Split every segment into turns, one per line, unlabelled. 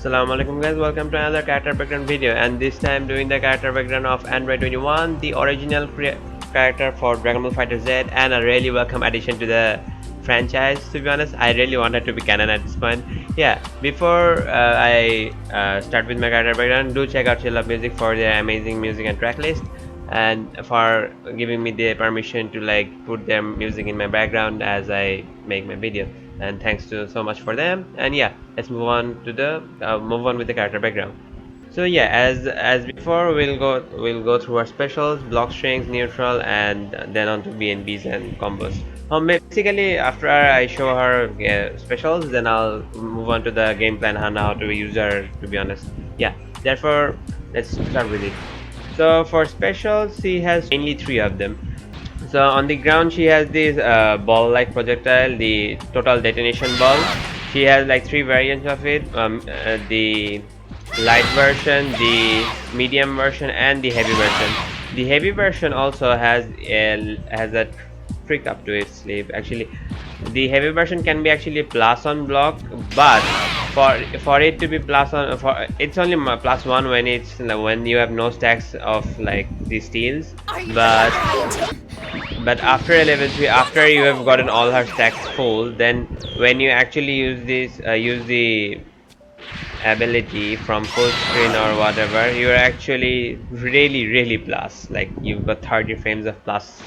Assalamu alaikum guys, welcome to another character background video, and this time doing the character background of Android 21, the original character for Dragon Ball FighterZ, and a really welcome addition to the franchise. To be honest, I really wanted to be canon at this point. Yeah, before I start with my character background, do check out Chill Love Music for their amazing music and track list, and for giving me the permission to like put their music in my background as I make my video, and thanks to so much for them. And yeah, let's move on to the move on with the character background. So yeah, as before, we'll go through our specials, Blockstrings, neutral, and then on to Bnbs and combos. Basically, after I show her specials, then I'll move on to the game plan on how to use her, to be honest. Yeah, therefore let's start with it. So for specials, she has mainly three of them. So on the ground, she has this ball-like projectile, the total detonation ball. She has like three variants of it: the light version, the medium version, and the heavy version. The heavy version also has a trick up to its sleeve. Actually, the heavy version can be actually plus on block, but for it to be plus on, it's only plus one when it's when you have no stacks of like the steals, but after level 3, after you have gotten all her stacks full, then when you actually use this use the ability from full screen or whatever, you're actually really plus, like you've got 30 frames of plus.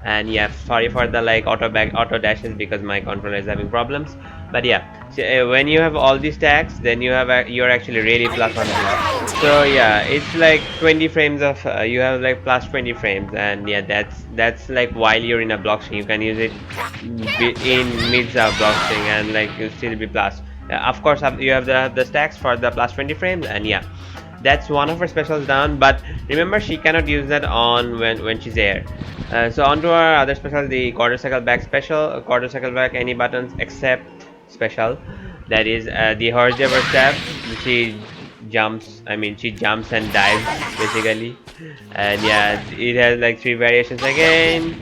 And yeah, sorry for the like auto dashes because my controller is having problems, but yeah, so, when you have all these stacks, then you're actually really plus on this. So yeah, it's like 20 frames of you have like plus 20 frames, and yeah, that's like while you're in a block string, you can use it in midst of block string, and like you still be plus. Of course, you have the stacks for the plus 20 frames, and yeah, that's one of her specials down. But remember, she cannot use that on when she's air. So on to our other special, the quarter cycle back special. Quarter cycle back any buttons except special, that is the horizontal step. She jumps and dives basically, and yeah, it has like three variations again,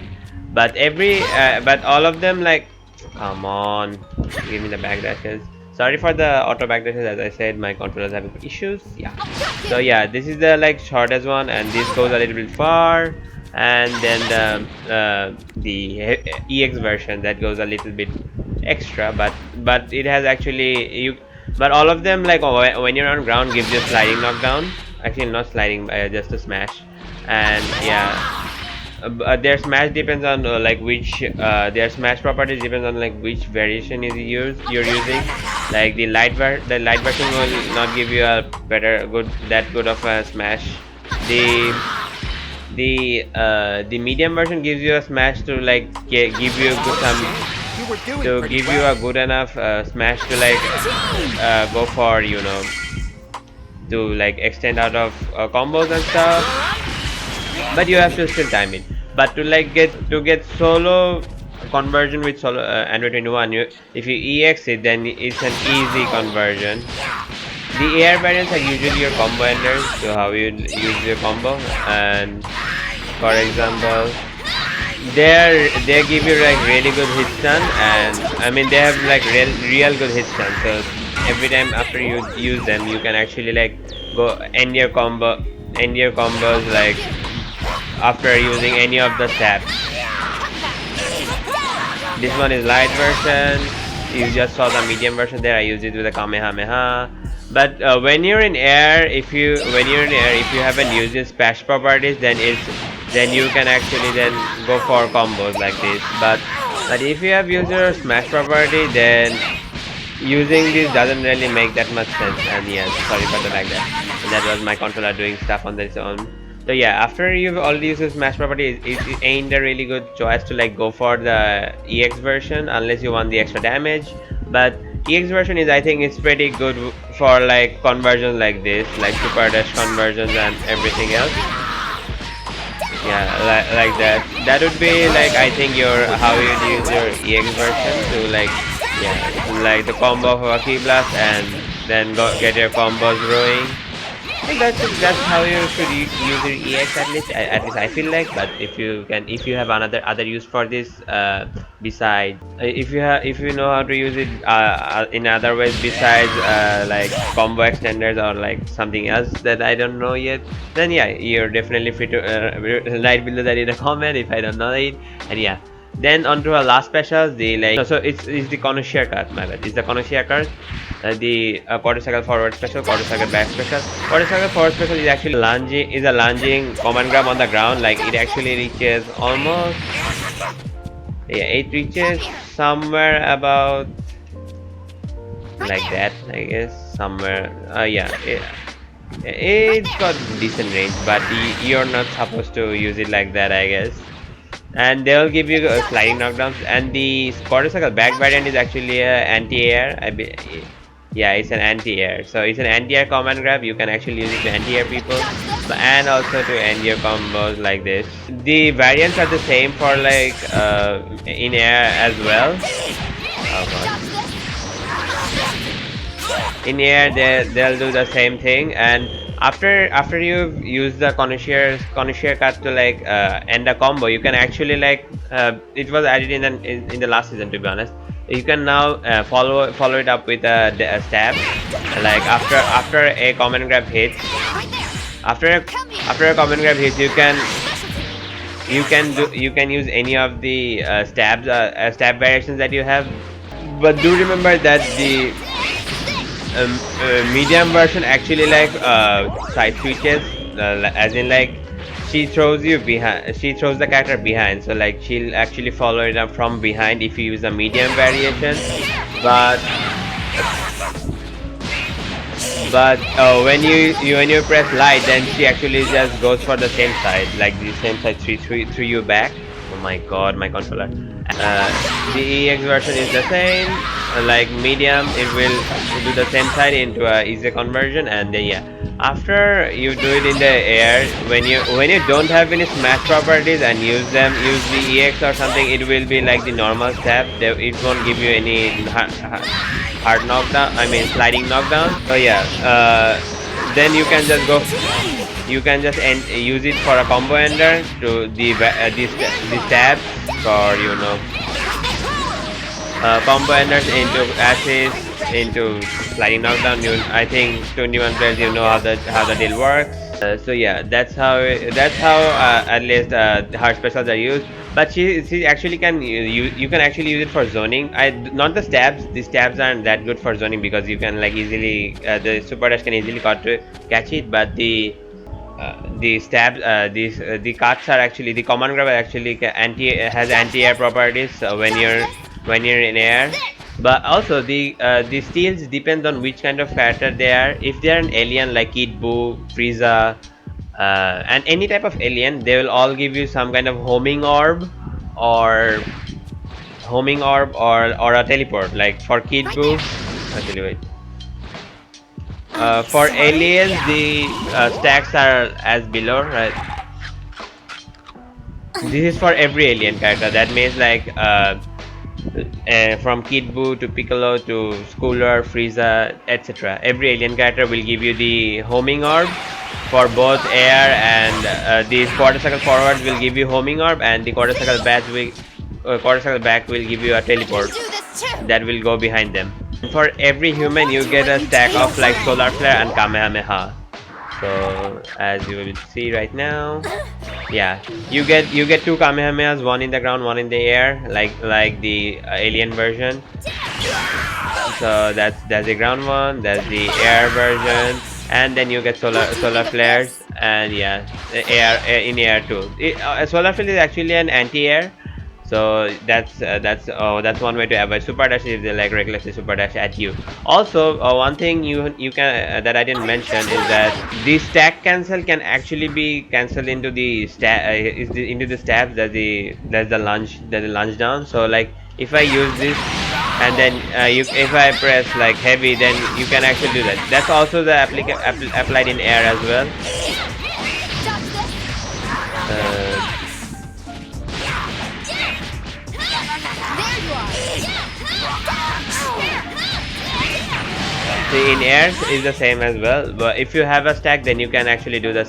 but but all of them, like, come on, give me the backdashes. Sorry for the auto backdashes, as I said, my controller is having issues. Yeah, so yeah, this is the like shortest one, and this goes a little bit far. And then the EX version, that goes a little bit extra, but it has actually but all of them, like when you're on ground, gives you sliding knockdown. Actually not sliding, just a smash. And yeah, their smash depends on like which their smash properties depends on like which variation you're using. Like the light version will not give you a that good of a smash. The medium version gives you a smash to like give you a good enough smash to like go for, you know, to like extend out of combos and stuff, but you have to still time it. But to like get solo conversion with solo Android 21, if you EX it, then it's an easy conversion. The air variants are usually your combo enders, so how you use your combo. And for example, they give you like really good hit stun, and I mean they have like real good hit stun. So every time after you use them, you can actually like go end your combos like after using any of the stats. This one is light version. You just saw the medium version there. I used it with a Kamehameha. But when you're in air, if you haven't used your smash properties, then you can actually then go for combos like this. But if you have used your smash property, then using this doesn't really make that much sense. And yes, sorry for the like that was my controller doing stuff on its own. So yeah, after you've already used the smash property, it ain't a really good choice to like go for the EX version unless you want the extra damage. But EX version is, I think it's pretty good for like conversions like this, like super dash conversions and everything else. Yeah, like that. That would be like, I think how you'd use your EX version to like, yeah, like the combo of Akira Blast and then get your combos growing. And that's how you should use your EX, at least I feel like. But if you have other use for this, besides, if you know how to use it in other ways besides like combo extenders or like something else that I don't know yet, then yeah, you're definitely free to write below that in a comment if I don't know it. And yeah, then on to our last special, the like, no, so it's the connoisseur card, my bad. It's the connoisseur card. The quarter cycle forward special, quarter cycle back special. Quarter cycle forward special is actually a lunging command grab on the ground. Like it actually reaches almost, yeah, it reaches somewhere about like that, I guess, somewhere. Yeah, it's got decent range, but you're not supposed to use it like that, I guess. And they'll give you sliding knockdowns. And the quarter cycle back variant is actually a anti-air. Yeah, it's an anti-air. So it's an anti-air command grab. You can actually use it to anti-air people and also to end your combos like this. The variants are the same for like in air as well. Oh god. In air they'll do the same thing, and after you've used the connoisseur card to like end a combo, you can actually like it was added in the last season, to be honest. You can now follow it up with a stab. Like after a command grab hits, after a command grab hits, you can use any of the stab variations that you have. But do remember that the medium version actually like side switches, as in like she throws the character behind, so like she'll actually follow it up from behind if you use a medium variation. But when you press light, then she actually just goes for the same side, like the same side through you back. Oh my god, my controller. The EX version is the same. Like medium, it will do the same side into a easy conversion. And yeah, after you do it in the air, when you don't have any smash properties and use the EX or something, it will be like the normal stab. It won't give you any hard knockdown. I mean sliding knockdown. So yeah, then you can just go. You can just use it for a combo ender to the stabs, or combo enders into assist, into sliding knockdown. I think 21 players how the deal works. So yeah, that's how at least her specials are used. But she actually can you can actually use it for zoning. Not the stabs. The stabs aren't that good for zoning because you can like easily the super dash can easily catch it. But the stabs, the cuts are actually, the command grab actually has anti-air properties when you're in air. But also the steals depends on which kind of character they are. If they are an alien like Kid Buu, Frieza, and any type of alien, they will all give you some kind of homing orb or a teleport. Like for Kid Buu, actually wait. For aliens, the stacks are as below, right? This is for every alien character. That means like from Kid Buu to Piccolo to Schooler, Frieza, etc. Every alien character will give you the homing orb for both air, and the quarter cycle forward will give you homing orb, and the quarter cycle back will give you a teleport that will go behind them. For every human, you get a stack of like solar flare and kamehameha. So as you will see right now, yeah, you get two kamehamehas, one in the ground, one in the air, like the alien version. So that's the ground one, that's the air version, and then you get solar flares, and yeah, air in air too. Solar flare is actually an anti-air. So that's one way to avoid super dash if they like recklessly super dash at you. Also, one thing you can that I didn't mention is that the stack cancel can actually be cancelled into the into the stabs. There's the lunge down. So like if I use this and then if I press like heavy, then you can actually do that. That's also the applied in air as well. see, in air is the same as well, but if you have a stack, then you can actually do the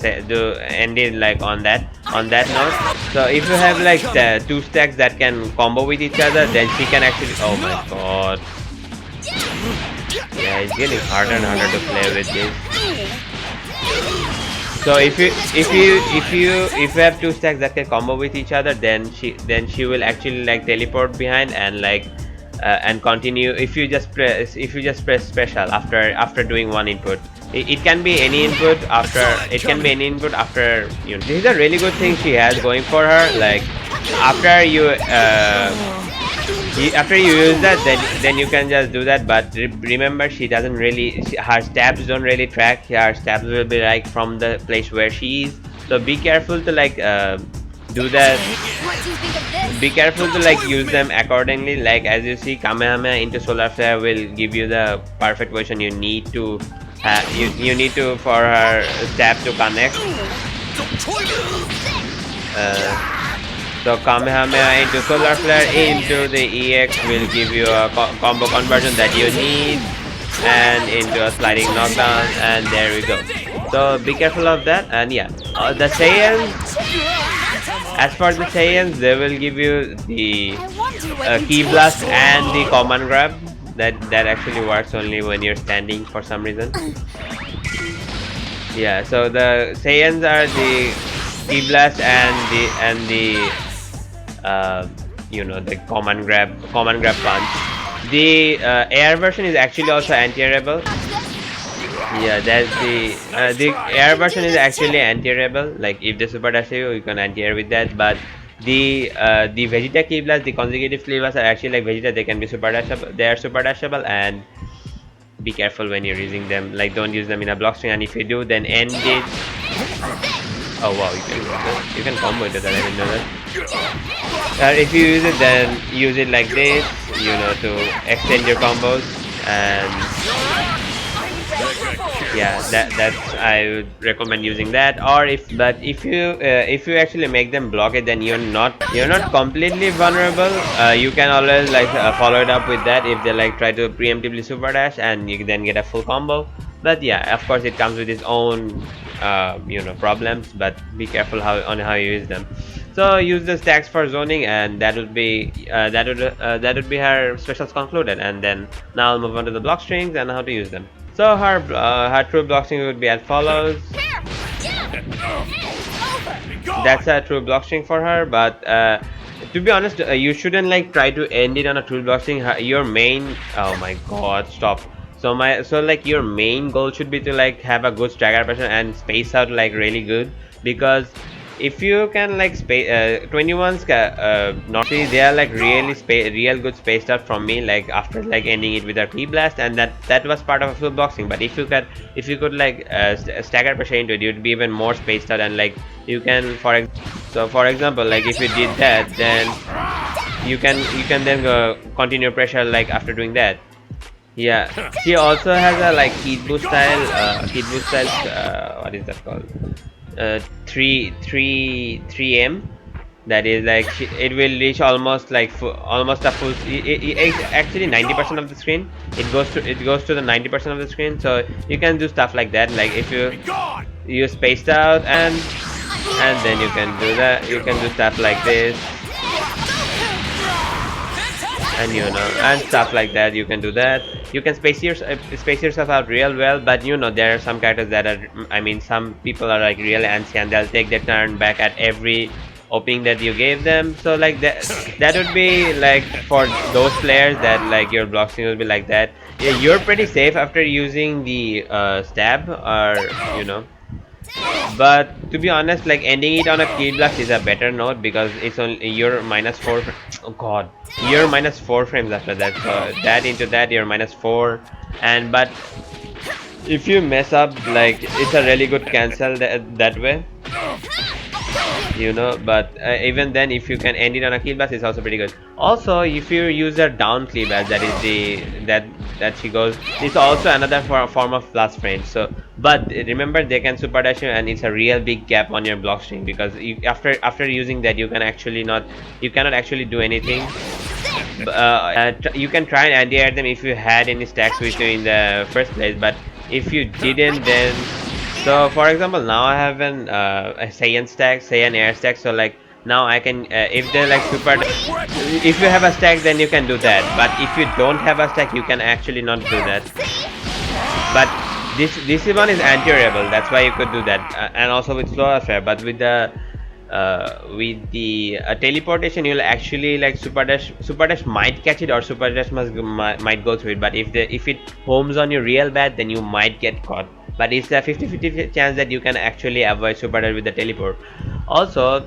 end it like on that note. So if you have like two stacks that can combo with each other, then she can actually. Oh my god! Yeah, it's getting harder and harder to play with this. So if you have two stacks that can combo with each other, then she will actually like teleport behind and like and continue. If you just press special after doing one input, it can be any input after. It can be any input after. You know, this is a really good thing she has going for her. Like after you use that, then you can just do that. But remember, she doesn't really. Her stabs don't really track. Her stabs will be like from the place where she is. So be careful to like do that. Be careful to like use them accordingly. Like as you see, Kamehameha into Solar Flare will give you the perfect position you need to. You need to for her stab to connect. So Kamehameha into Solar Flare into the EX will give you a combo conversion that you need, and into a sliding knockdown, and there we go. So be careful of that. And yeah, the Saiyans. As for the Saiyans, they will give you the Ki Blast and the Command Grab. That actually works only when you're standing for some reason. Yeah, so the Saiyans are the Ki Blast and the you know, the command grab punch. The air version is actually also anti-rebel. Yeah, that's the air version is actually anti-rebel. Like if they super dash you can anti-air with that. But the Vegeta Ki Blast, the consecutive Ki Blast are actually like Vegeta. They can be super dashable. They are super dashable, and be careful when you're using them. Like don't use them in a block string, and if you do, then end it. Oh wow, you can combo into that. I didn't know that. If you use it, then use it like this, you know, to extend your combos. And yeah, that's I would recommend using that. Or if you actually make them block it, then you're not completely vulnerable. You can always like follow it up with that if they like try to preemptively super dash, and you then get a full combo. But yeah, of course it comes with its own you know, problems, but be careful on how you use them. So use the stacks for zoning, and that would be her specials concluded. And then now I'll move on to the block strings and how to use them. So her true block string would be as follows. That's a true block string for her, but to be honest, you shouldn't like try to end it on a true block string. Your main, oh my god, stop. So like your main goal should be to like have a good stagger pattern and space out like really good, because if you can like space 21s normally they are like real good spaced out from me, like after like ending it with a Ki Blast, and that was part of a full boxing. But if you could like stagger pressure into it, you'd be even more spaced out, and like you can for example, like if you did that, then you can then continue pressure like after doing that. Yeah, she also has a like heat boost style, what is that called? 3M. That is like it will reach almost like almost a full. Actually 90% of the screen. It goes to the 90% of the screen. So you can do stuff like that. Like if you spaced out and then you can do that. You can do stuff like this. And you know, and stuff like that. You can do that. You can space yourself out real well, but you know, there are some characters that are, I mean, some people are like really antsy and they'll take their turn back at every opening that you gave them. So like that would be like for those players that like your block string will be like that. Yeah, you're pretty safe after using the stab, or you know. But to be honest, like ending it on a Ki Blast is a better note, because it's only you're -4. Oh god, you're -4 frames after that. So that into that you're -4, and but if you mess up, like it's a really good cancel that way, you know. But even then, if you can end it on a Ki Blast, it's also pretty good. Also, if you use a down Ki Blast, that is that she goes, it's also another form of plus frame. So but remember, they can super dash you, and it's a real big gap on your block string, because after using that you cannot actually do anything. You can try and anti-air them if you had any stacks with you in the first place, but if you didn't, then so for example now I have a Saiyan stack, Saiyan air stack, so like now I can if they're like super, if you have a stack then you can do that, but if you don't have a stack you can actually not do that. But this one is anti-airable, that's why you could do that, and also with slow affair. But with the teleportation, you'll actually like super dash might catch it, or super dash might go through it, but if it homes on you real bad, then you might get caught. But it's a 50-50 chance that you can actually avoid super dash with the teleport. Also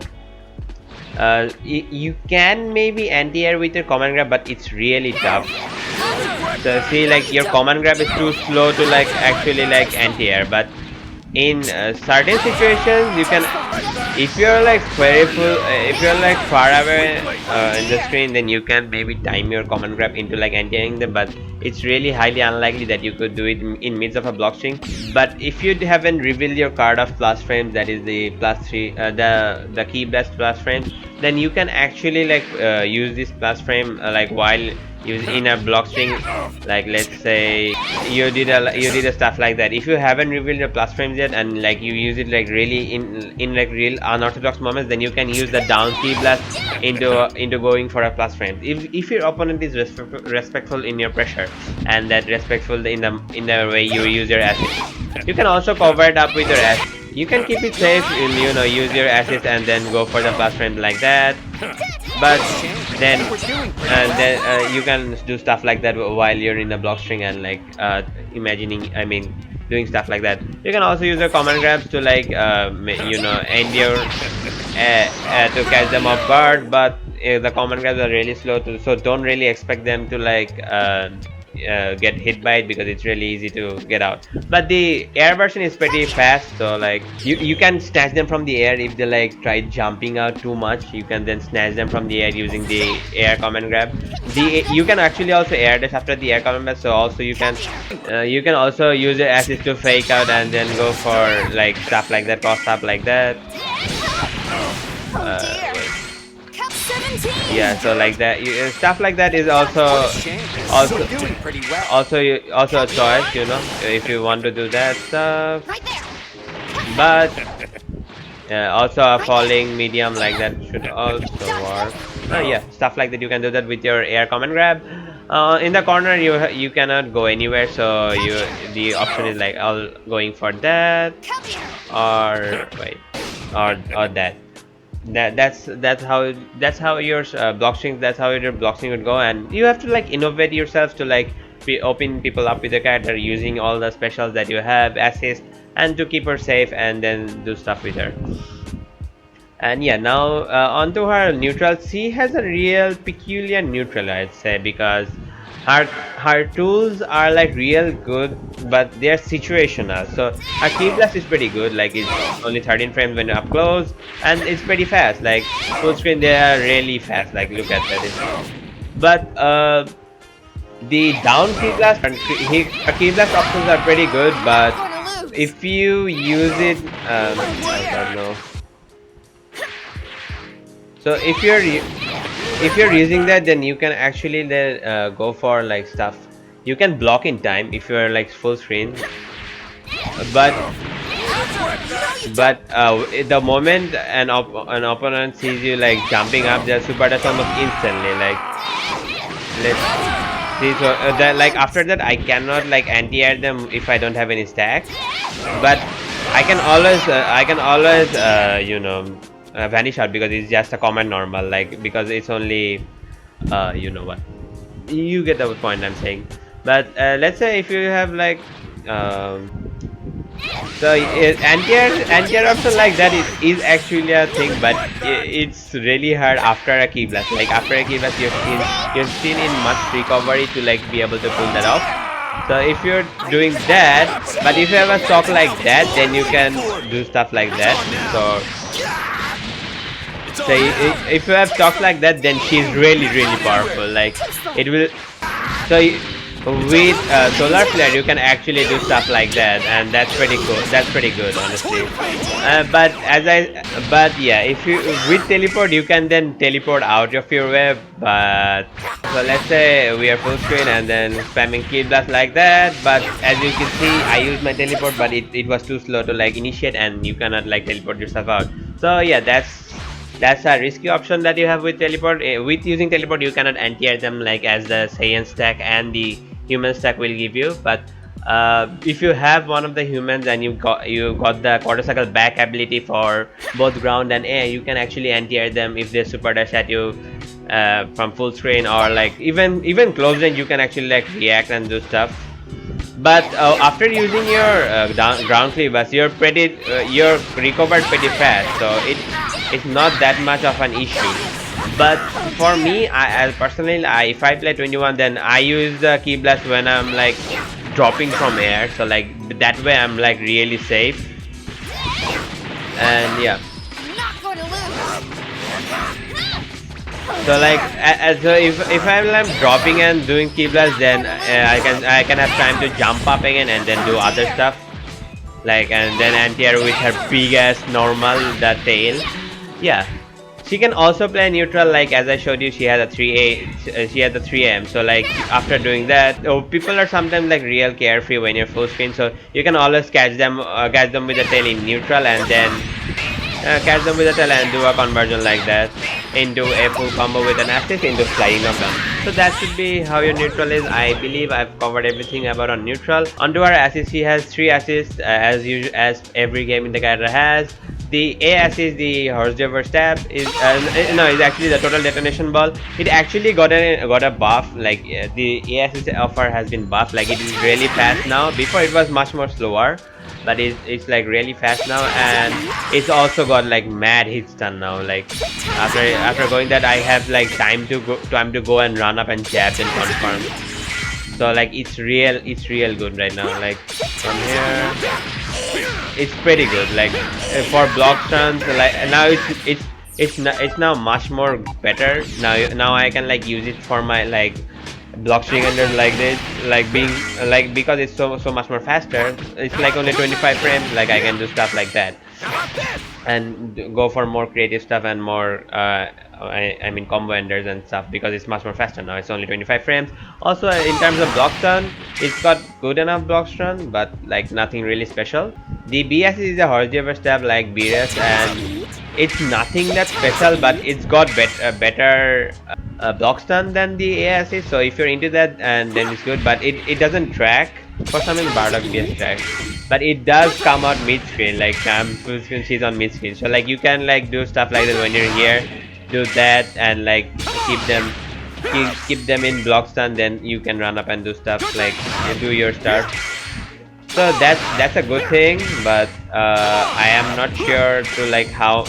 you can maybe anti-air with your command grab, but it's really tough. So see, like your command grab is too slow to like actually like anti-air, but in certain situations you can, if you're like if you're like far away in the screen, then you can maybe time your command grab into like anti-airing them, but it's really highly unlikely that you could do it in midst of a block string. But if you haven't revealed your card of plus frames, that is the +3 the key blast plus frames, then you can actually like use this plus frame like while in a block string. Like let's say you did a stuff like that. If you haven't revealed your plus frames yet, and like you use it like really in like real unorthodox moments, then you can use the down key blast into going for a plus frame. If your opponent is respectful in your pressure, and that respectful in the way you use your assist, you can also cover it up with your assist. You can keep it safe, you know, use your assist and then go for the plus frame like that. But then you can do stuff like that while you're in the block string, and like doing stuff like that. You can also use your command grabs to like you know, end your to catch them off guard, but the command grabs are really slow so don't really expect them to like get hit by it, because it's really easy to get out. But the air version is pretty fast, so like you can snatch them from the air. If they like try jumping out too much, you can then snatch them from the air using the air command grab. You can actually also air dash after the air command grab, so also you can also use your assist to fake out and then go for like stuff like that, cross up like that. Yeah, so like that, stuff like that is also a choice, you know, if you want to do that stuff. But also a falling medium like that should also work. Yeah, stuff like that, you can do that with your air command grab. In the corner you cannot go anywhere, so the option is like all going for that or wait or that. That's how your block string would go, and you have to like innovate yourself to like open people up with the character using all the specials that you have, assist, and to keep her safe, and then do stuff with her. And yeah, now onto her neutral. She has a real peculiar neutral, I'd say, because her tools are like real good, but they're situational. So her key blast is pretty good, like it's only 13 frames when you're up close, and it's pretty fast. Like full screen, they are really fast. Like look at that. But the down key blast and her key blast options are pretty good, but if you use it, I don't know. So if you're using that, then you can actually then go for like stuff. You can block in time if you're like full screen, but the moment an opponent sees you like jumping up, they're super dash almost instantly. Like let's see, so that like after that I cannot like anti-air them if I don't have any stacks, but I can always you know, vanish out, because it's just a command normal, like because it's only you know what, you get the point I'm saying. But let's say if you have like so anti-air option like that is actually a thing, but it's really hard after a key blast. Like after a key blast, you're still in much recovery to like be able to pull that off. So if you're doing that, but if you have a stock like that, then you can do stuff like that. So if you have stocks like that, then she's really powerful. Like it will. with solar flare you can actually do stuff like that, and that's pretty cool. That's pretty good, honestly. But yeah, if you with teleport you can then teleport out of your web. But so let's say we are full screen and then spamming key blast like that, but as you can see I used my teleport, but it was too slow to like initiate, and you cannot like teleport yourself out. So yeah, that's a risky option that you have with teleport. With using teleport you cannot anti-air them like as the Saiyan stack and the human stack will give you. But if you have one of the humans and you got the quarter cycle back ability for both ground and air, you can actually anti-air them if they super dash at you from full screen, or like even close range you can actually like react and do stuff. But after using your ground cleavers, you're recovered pretty fast, so it's not that much of an issue. But for me, personally, if I play 21, then I use the key blast when I'm like dropping from air, so like that way I'm like really safe. And yeah. So like, so if I'm like dropping and doing key blast, then I can have time to jump up again and then do other stuff, like, and then anti-air with her big ass normal the tail. Yeah, she can also play neutral, like as I showed you. She has a 3A, she has the 3M. So like after doing that, people are sometimes like real carefree when you're full screen. So you can always catch them with the tail in neutral, and then catch them with the tail and do a conversion like that into a full combo with an assist into flying of them. So that should be how your neutral is. I believe I've covered everything about on neutral. Onto our assist, she has 3 assists as usual, as every game in the character has. The A assist, the horizontal stab, is is actually the total detonation ball. It actually got a buff. Like the A assist offer has been buffed. Like it is really fast now. Before it was much more slower, but it's like really fast now, and it's also got like mad hit stun now. Like after going that, I have like time to go and run up and jab and confirm. So like it's real good right now. Like from here, it's pretty good. Like for block stuns, like now it's now much more better. Now I can like use it for my like block string under like this, like being like, because it's so much more faster. It's like only 25 frames. Like I can do stuff like that and go for more creative stuff and more I mean combo enders and stuff, because it's much more faster now. It's only 25 frames. Also in terms of block stun, it's got good enough block stun, but like nothing really special. The BS is a horizontal stab like BS, and it's nothing that special, but it's got better block stun than the A assist. So if you're into that, and then it's good. But it doesn't track. For some reason Bardock BS track, but it does come out mid screen. Like full screen, she's on mid screen, so like you can like do stuff like that when you're here, do that and like keep them in block stun. Then you can run up and do stuff like do your stuff. So that's a good thing, but I am not sure to like how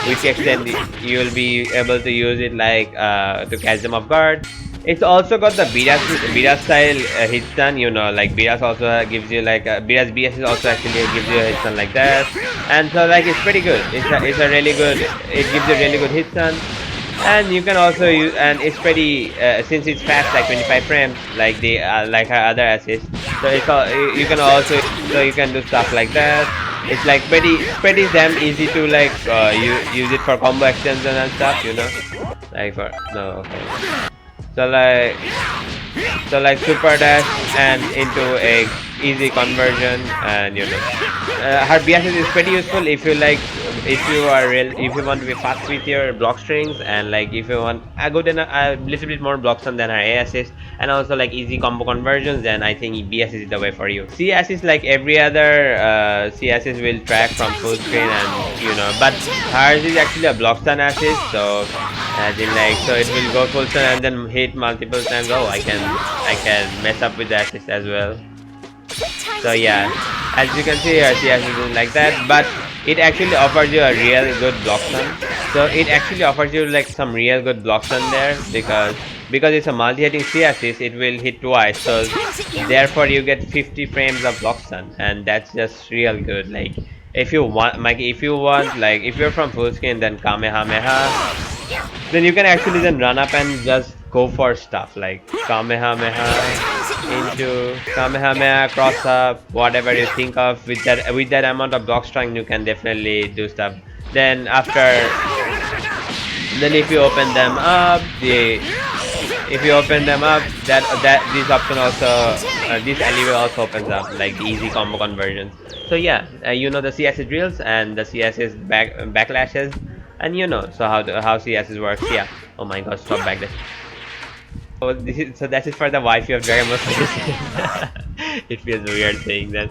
which extent you will be able to use it, like to catch them off guard. It's also got the Beta style hit stun, you know, like Beta also gives you like Beta's BS is also actually gives you a hit stun like that, and so like it's pretty good. It's a really good. It gives you a really good hit stun. And you can also use, and it's pretty since it's fast, like 25 frames, like the like her other assist. So it's all, you can also, so you can do stuff like that. It's like pretty damn easy to like use it for combo extension and stuff, you know, like for no okay. So like super dash and into a easy conversion, and you know her BS is pretty useful if you like, if you want to be fast with your block strings, and like if you want a little bit more block stun than her A assist, and also like easy combo conversions, then I think BS is the way for you. C assist, like every other C assist, will track from full screen, and you know, but hers is actually a block stun assist, so as in like, so it will go full stun and then hit multiple times. Oh, I can mess up with the assist as well. So yeah, as you can see here, she is like that, but it actually offers you a real good block stun. So it actually offers you like some real good block stun there, because it's a multi-hitting C assist, it will hit twice, so therefore you get 50 frames of block stun, and that's just real good. Like if you want, like if you're from full screen, then Kamehameha, then you can actually then run up and just go for stuff like Kamehameha, into Kamehameha, cross up, whatever you think of. With that amount of block strength, you can definitely do stuff. Then if you open them up, that this option also, this alleyway also opens up like the easy combo conversions. So yeah, you know the CSS drills and the CSS backlashes, and you know so how CSS works. Yeah. Oh my god, stop backdash. So that is for the wifey of Dragon Ball Z. It feels weird saying that,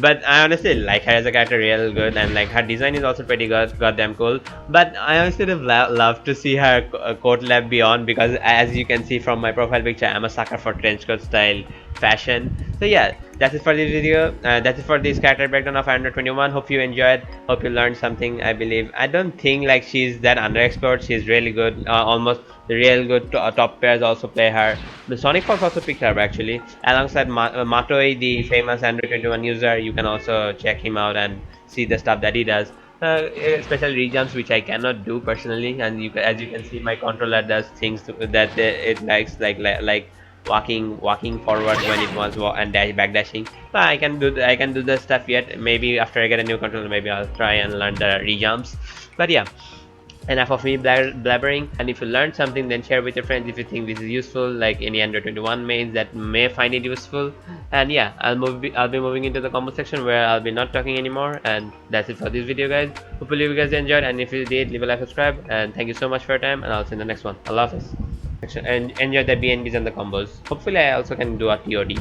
but I honestly like her as a character real good, and like her design is also pretty good, goddamn cool. But I honestly would have loved to see her coat lab beyond, because as you can see from my profile picture, I'm a sucker for trench coat style fashion. So yeah, that's it for this video. That's it for this character breakdown of 121. Hope you enjoyed. Hope you learned something. I believe. I don't think like she's that underexplored. She's really good. Almost the real good top pairs also play her. The Sonic Fox also picked her actually, alongside Matoi, the famous Android 21 user. You can also check him out and see the stuff that he does. Especially rejumps, which I cannot do personally, and as you can see, my controller does things that it likes, like walking forward when it wants and backdashing. But I can do the stuff yet. Maybe after I get a new controller, maybe I'll try and learn the rejumps. But yeah, enough of me blabbering. And if you learned something, then share with your friends if you think this is useful, like any Android 21 mains that may find it useful. And yeah, I'll be moving into the combo section where I'll be not talking anymore. And that's it for this video, guys. Hopefully you guys enjoyed, and if you did, leave a like, subscribe, and thank you so much for your time, and I'll see you in the next one. Allah Hafiz. And enjoy the BNBs and the combos. Hopefully I also can do a TOD.